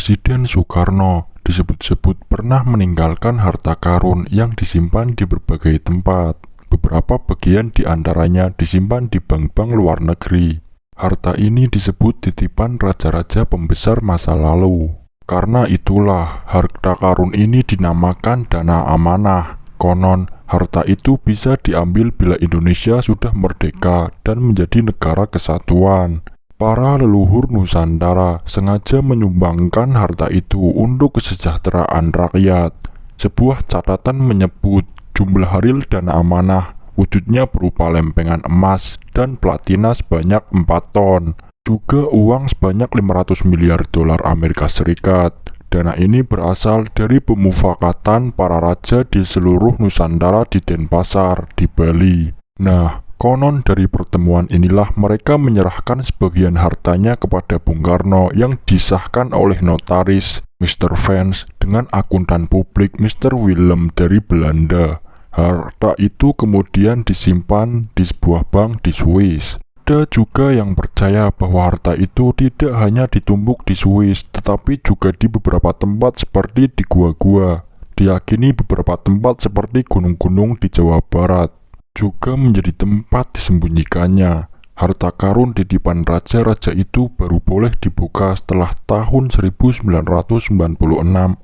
Presiden Soekarno disebut-sebut pernah meninggalkan harta karun yang disimpan di berbagai tempat. Beberapa bagian diantaranya disimpan di bank-bank luar negeri. Harta ini disebut titipan raja-raja pembesar masa lalu. Karena itulah harta karun ini dinamakan dana amanah. Konon, harta itu bisa diambil bila Indonesia sudah merdeka dan menjadi negara kesatuan. Para leluhur Nusantara sengaja menyumbangkan harta itu untuk kesejahteraan rakyat. Sebuah catatan menyebut jumlah real dana amanah wujudnya berupa lempengan emas dan platina sebanyak 4 ton. Juga uang sebanyak 500 miliar dolar Amerika Serikat. Dana ini berasal dari pemufakatan para raja di seluruh Nusantara di Denpasar, di Bali. Nah, konon dari pertemuan inilah mereka menyerahkan sebagian hartanya kepada Bung Karno yang disahkan oleh notaris Mr. Vance dengan akuntan publik Mr. Willem dari Belanda. Harta itu kemudian disimpan di sebuah bank di Swiss. Ada juga yang percaya bahwa harta itu tidak hanya ditumbuk di Swiss, tetapi juga di beberapa tempat seperti di gua-gua. Diyakini beberapa tempat seperti gunung-gunung di Jawa Barat juga menjadi tempat disembunyikannya. Harta karun titipan raja-raja itu baru boleh dibuka setelah tahun 1996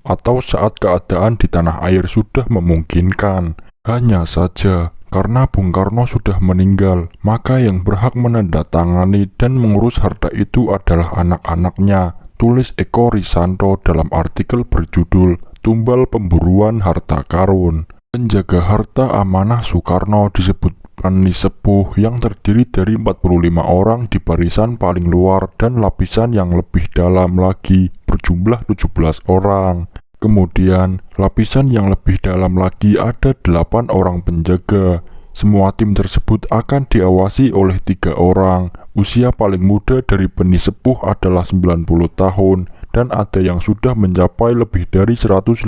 atau saat keadaan di tanah air sudah memungkinkan. Hanya saja, karena Bung Karno sudah meninggal, maka yang berhak menandatangani dan mengurus harta itu adalah anak-anaknya, tulis Eko Risanto dalam artikel berjudul Tumbal Pemburuan Harta Karun. Penjaga harta amanah Soekarno disebut Pani Sepuh yang terdiri dari 45 orang di barisan paling luar dan lapisan yang lebih dalam lagi berjumlah 17 orang. Kemudian, lapisan yang lebih dalam lagi ada 8 orang penjaga. Semua tim tersebut akan diawasi oleh 3 orang. Usia paling muda dari Pani Sepuh adalah 90 tahun, dan ada yang sudah mencapai lebih dari 150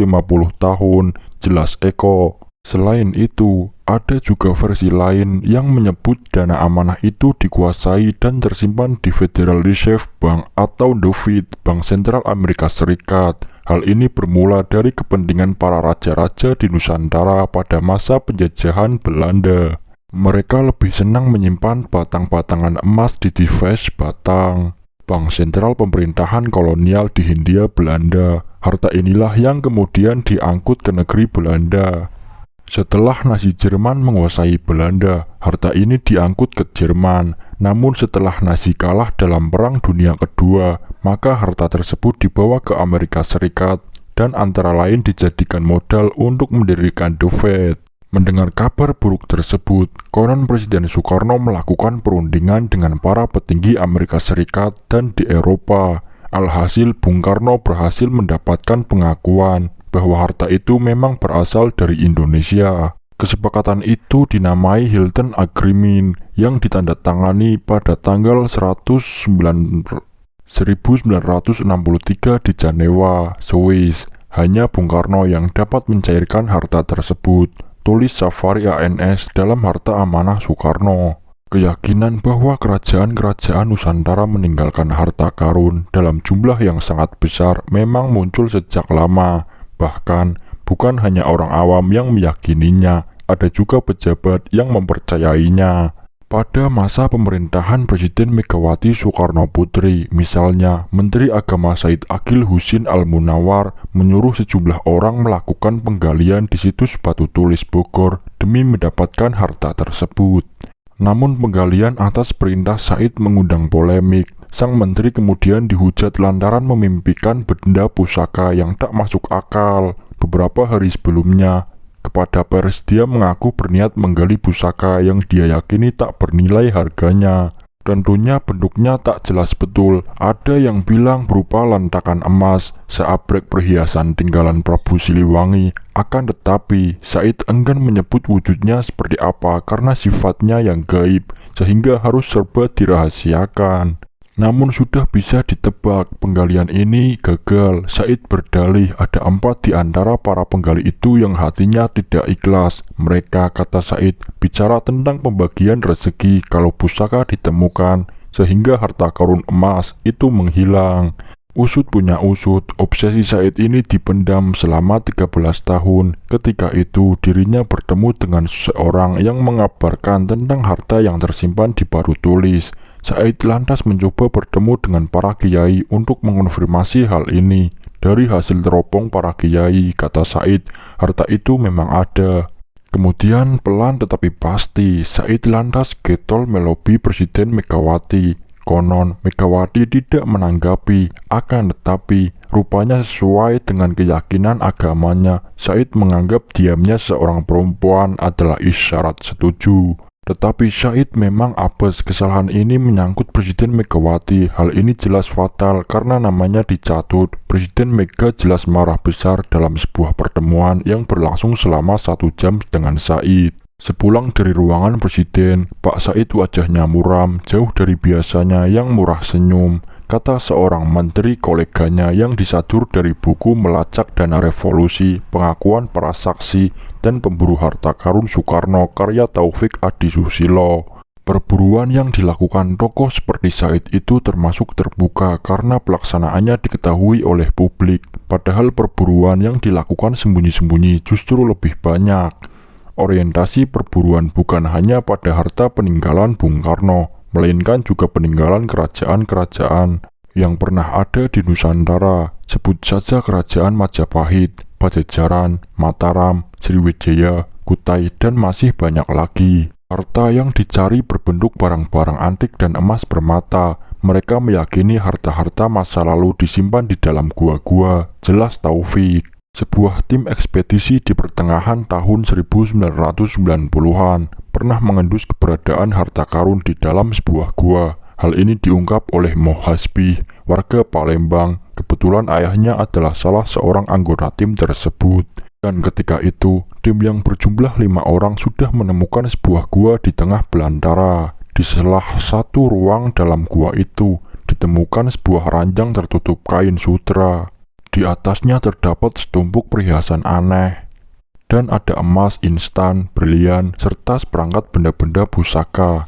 tahun, jelas Eko. Selain itu, ada juga versi lain yang menyebut dana amanah itu dikuasai dan tersimpan di Federal Reserve Bank atau The Fed, Bank Sentral Amerika Serikat. Hal ini bermula dari kepentingan para raja-raja di Nusantara pada masa penjajahan Belanda. Mereka lebih senang menyimpan batang-batangan emas di Dives Batang, bank sentral pemerintahan kolonial di Hindia Belanda. Harta inilah yang kemudian diangkut ke negeri Belanda. Setelah Nazi Jerman menguasai Belanda, harta ini diangkut ke Jerman. Namun setelah Nazi kalah dalam Perang Dunia Kedua, maka harta tersebut dibawa ke Amerika Serikat dan antara lain dijadikan modal untuk mendirikan The Fed. Mendengar kabar buruk tersebut, konon Presiden Soekarno melakukan perundingan dengan para petinggi Amerika Serikat dan di Eropa. Alhasil Bung Karno berhasil mendapatkan pengakuan bahwa harta itu memang berasal dari Indonesia. Kesepakatan itu dinamai Hilton Agreement yang ditandatangani pada tanggal 1963 di Jenewa, Swiss. Hanya Bung Karno yang dapat mencairkan harta tersebut, tulis Safari ANS dalam Harta Amanah Soekarno. Keyakinan bahwa kerajaan-kerajaan Nusantara meninggalkan harta karun dalam jumlah yang sangat besar memang muncul sejak lama. Bahkan, bukan hanya orang awam yang meyakininya, ada juga pejabat yang mempercayainya. Pada masa pemerintahan Presiden Megawati Soekarno Putri, misalnya, Menteri Agama Said Akil Husin Al-Munawar menyuruh sejumlah orang melakukan penggalian di situs Batu Tulis Bogor demi mendapatkan harta tersebut. Namun penggalian atas perintah Said mengundang polemik. Sang menteri kemudian dihujat lantaran memimpikan benda pusaka yang tak masuk akal. Beberapa hari sebelumnya, kepada pers dia mengaku berniat menggali pusaka yang dia yakini tak bernilai harganya. Tentunya bentuknya tak jelas betul. Ada yang bilang berupa lentakan emas, seabrek perhiasan tinggalan Prabu Siliwangi. Akan tetapi, Said enggan menyebut wujudnya seperti apa karena sifatnya yang gaib, sehingga harus serba dirahasiakan. Namun sudah bisa ditebak, penggalian ini gagal. Said berdalih ada 4 di antara para penggali itu yang hatinya tidak ikhlas. Mereka, kata Said, bicara tentang pembagian rezeki kalau pusaka ditemukan, sehingga harta karun emas itu menghilang. Usut punya usut, obsesi Said ini dipendam selama 13 tahun. Ketika itu dirinya bertemu dengan seseorang yang mengabarkan tentang harta yang tersimpan di baru tulis. Said lantas mencoba bertemu dengan para kiai untuk mengonfirmasi hal ini. Dari hasil teropong para kiai, kata Said, harta itu memang ada. Kemudian pelan tetapi pasti, Said lantas getol melobi Presiden Megawati. Konon Megawati tidak menanggapi, akan tetapi rupanya sesuai dengan keyakinan agamanya, Said menganggap diamnya seorang perempuan adalah isyarat setuju. Tetapi Said memang apes, kesalahan ini menyangkut Presiden Megawati. Hal ini jelas fatal karena namanya dicatut. Presiden Mega jelas marah besar dalam sebuah pertemuan yang berlangsung selama 1 jam dengan Said. Sepulang dari ruangan presiden, Pak Said wajahnya muram, jauh dari biasanya yang murah senyum. Kata seorang menteri koleganya yang disadur dari buku Melacak Dana Revolusi, Pengakuan Para Saksi, dan Pemburu Harta Karun Soekarno karya Taufik Adi Susilo. Perburuan yang dilakukan tokoh seperti Said itu termasuk terbuka karena pelaksanaannya diketahui oleh publik. Padahal perburuan yang dilakukan sembunyi-sembunyi justru lebih banyak. Orientasi perburuan bukan hanya pada harta peninggalan Bung Karno, melainkan juga peninggalan kerajaan-kerajaan yang pernah ada di Nusantara. Sebut saja Kerajaan Majapahit, Pajajaran, Mataram, Sriwijaya, Kutai, dan masih banyak lagi. Harta yang dicari berbentuk barang-barang antik dan emas permata. Mereka meyakini harta-harta masa lalu disimpan di dalam gua-gua, jelas Taufik. Sebuah tim ekspedisi di pertengahan tahun 1990-an pernah mengendus keberadaan harta karun di dalam sebuah gua. Hal ini diungkap oleh Moh Hasbi, warga Palembang. Kebetulan ayahnya adalah salah seorang anggota tim tersebut. Dan ketika itu, tim yang berjumlah 5 orang sudah menemukan sebuah gua di tengah belantara. Di salah satu ruang dalam gua itu, ditemukan sebuah ranjang tertutup kain sutra. Di atasnya terdapat setumpuk perhiasan aneh, dan ada emas instan, berlian, serta seperangkat benda-benda pusaka.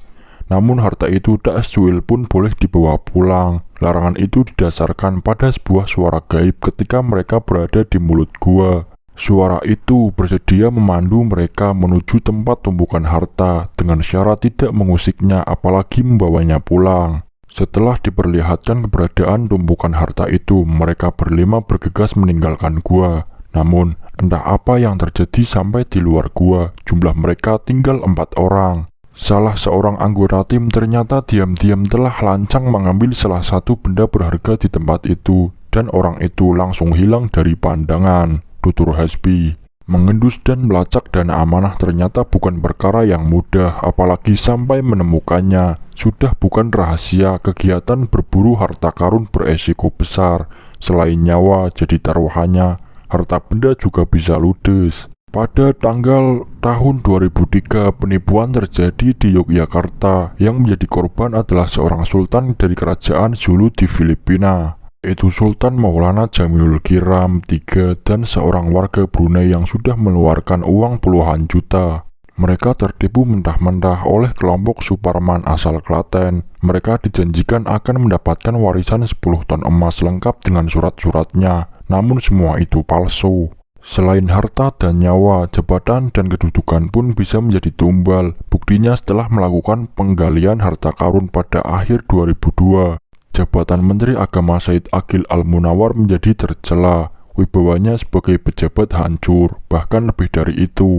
Namun harta itu tak secuil pun boleh dibawa pulang. Larangan itu didasarkan pada sebuah suara gaib ketika mereka berada di mulut gua. Suara itu bersedia memandu mereka menuju tempat tumpukan harta dengan syarat tidak mengusiknya apalagi membawanya pulang. Setelah diperlihatkan keberadaan tumpukan harta itu, mereka berlima bergegas meninggalkan gua. Namun, entah apa yang terjadi sampai di luar gua, jumlah mereka tinggal 4 orang. Salah seorang anggota tim ternyata diam-diam telah lancang mengambil salah satu benda berharga di tempat itu, dan orang itu langsung hilang dari pandangan, tutur Hasbi. Mengendus dan melacak dana amanah ternyata bukan perkara yang mudah, apalagi sampai menemukannya. Sudah bukan rahasia, kegiatan berburu harta karun beresiko besar. Selain nyawa jadi taruhannya, harta benda juga bisa ludes. Pada tanggal tahun 2003, penipuan terjadi di Yogyakarta. Yang menjadi korban adalah seorang sultan dari kerajaan Zulu di Filipina, yaitu Sultan Maulana Jamilul Kiram III dan seorang warga Brunei yang sudah mengeluarkan uang puluhan juta. Mereka tertipu mentah-mentah oleh kelompok Suparman asal Klaten. Mereka dijanjikan akan mendapatkan warisan 10 ton emas lengkap dengan surat-suratnya, namun semua itu palsu. Selain harta dan nyawa, jabatan dan kedudukan pun bisa menjadi tumbal. Buktinya setelah melakukan penggalian harta karun pada akhir 2002, jabatan Menteri Agama Said Aqil Al-Munawar menjadi tercela. Wibawanya sebagai pejabat hancur, bahkan lebih dari itu.